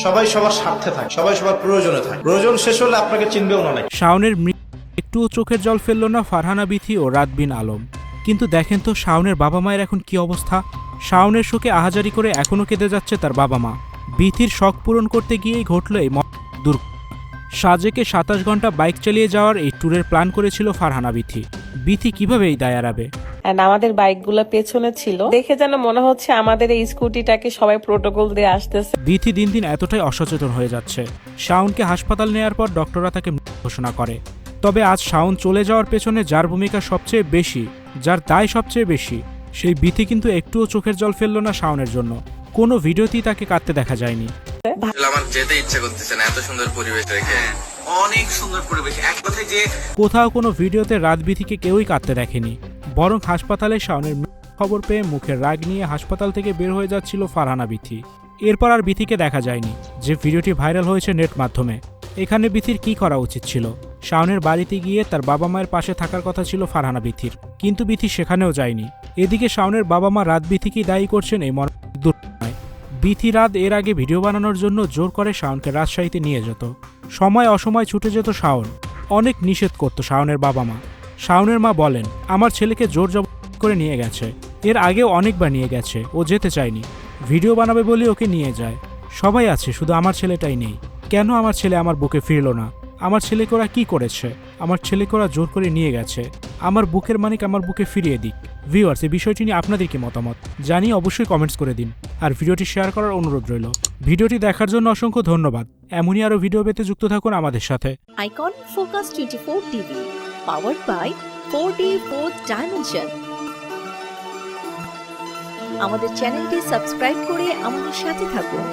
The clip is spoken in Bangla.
সবাই সবার স্বার্থে থাকে, সবাই সবার প্রয়োজনে থাকে। প্রয়োজন শেষ হলে আপনাকে চিনবেও না। শাওনের একটুও চোখের জল ফেলল না ফারহানা বিথি ও রাত বিন আলম। কিন্তু দেখেন তো শাওনের বাবা মায়ের এখন কি অবস্থা। শাওনের শোকে আহাজারি করে এখনও কেঁদে যাচ্ছে তার বাবা মা। বিথির শখ পূরণ করতে গিয়েই ঘটল এই দুর্ঘটনা। সাজেকে 27 ঘন্টা বাইক চালিয়ে যাওয়ার এই ট্যুরের প্ল্যান করেছিল ফারহানা বিথি। বিথি কিভাবে এই দায় এড়াবে? আমাদের বাইকগুলো পেছনে ছিল, দেখে যেন মনে হচ্ছে আমাদের এই স্কুটিটাকে সবাই প্রোটোকল দিয়ে আসতেছে। বিথি দিন দিন এতটাই অসচেতন হয়ে যাচ্ছে। শাওনকে হাসপাতাল নেয়ার পর ডক্টররা তাকে মৃত ঘোষণা করে। তবে আজ শাওন চলে যাওয়ার পেছনে যার ভূমিকা সবচেয়ে বেশি, যার দায় সবচেয়ে বেশি, সেই বিথি কিন্তু একটুও চোখের জল ফেলল না শাওনের জন্য। কোনো ভিডিওতেই তাকে কাঁদতে দেখা যায়নি। আমার যেতে ইচ্ছা করতেছে না, এত সুন্দর পরিবেশ রেখে। অনেক সুন্দর পরিবেশ, এক কথায় যে কোথাও কোনো ভিডিওতে রাত বিথিকে কেউই কাঁদতে দেখেনি। বরং হাসপাতালে শাওনের খবর পেয়ে মুখের রাগ নিয়ে হাসপাতাল থেকে বের হয়ে যাচ্ছিল ফারহানা বিথি। এরপর আর বিথিকে দেখা যায়নি, যে ভিডিওটি ভাইরাল হয়েছে নেট মাধ্যমে। এখানে বিথির কি করা উচিত ছিল? শাওনের বাড়িতে গিয়ে তার বাবা মায়ের পাশে থাকার কথা ছিল ফারহানা বিথির, কিন্তু বিথি সেখানেও যায়নি। এদিকে শাওনের বাবা মা রাত বিথিকেই দায়ী করছেন এই দুর্ঘটনায়। বিথি রাত এর আগে ভিডিও বানানোর জন্য জোর করে শাওনকে রাজশাহীতে নিয়ে যেত। সময় অসময় ছুটে যেত শাওন। অনেক নিষেধ করত শাওনের বাবা মা। শাওনের মা বলেন, আমার ছেলেকে জোর জবরদস্তি করে নিয়ে গেছে, এর আগেও অনেকবার নিয়ে গেছে, ও যেতে চায়নি, ভিডিও বানাবে বলে ওকে নিয়ে যায়। সবাই আছে, শুধু আমার ছেলেটাই নেই। কেন আমার ছেলে আমার বুকে ফিরল না? আমার ছেলেকে ওরা কি করেছে? আমার ছেলেকে ওরা জোর করে নিয়ে গেছে। আমার বুকের মানিক আমার বুকে ফিরিয়ে দিক। ভিউয়ার্স, এই বিষয়টি নিয়ে আপনাদের কি মতামত জানিয়ে অবশ্যই কমেন্টস করে দিন, আর ভিডিওটি শেয়ার করার অনুরোধ রইল। ভিডিওটি দেখার জন্য অসংখ্য ধন্যবাদ। এমনই আরও ভিডিও পেতে যুক্ত থাকুন আমাদের সাথে। Icon Focus 24 TV, powered by 4D Fourth Dimension। আমাদের চ্যানেলটি সাবস্ক্রাইব করে আমাদের সাথে থাকুন।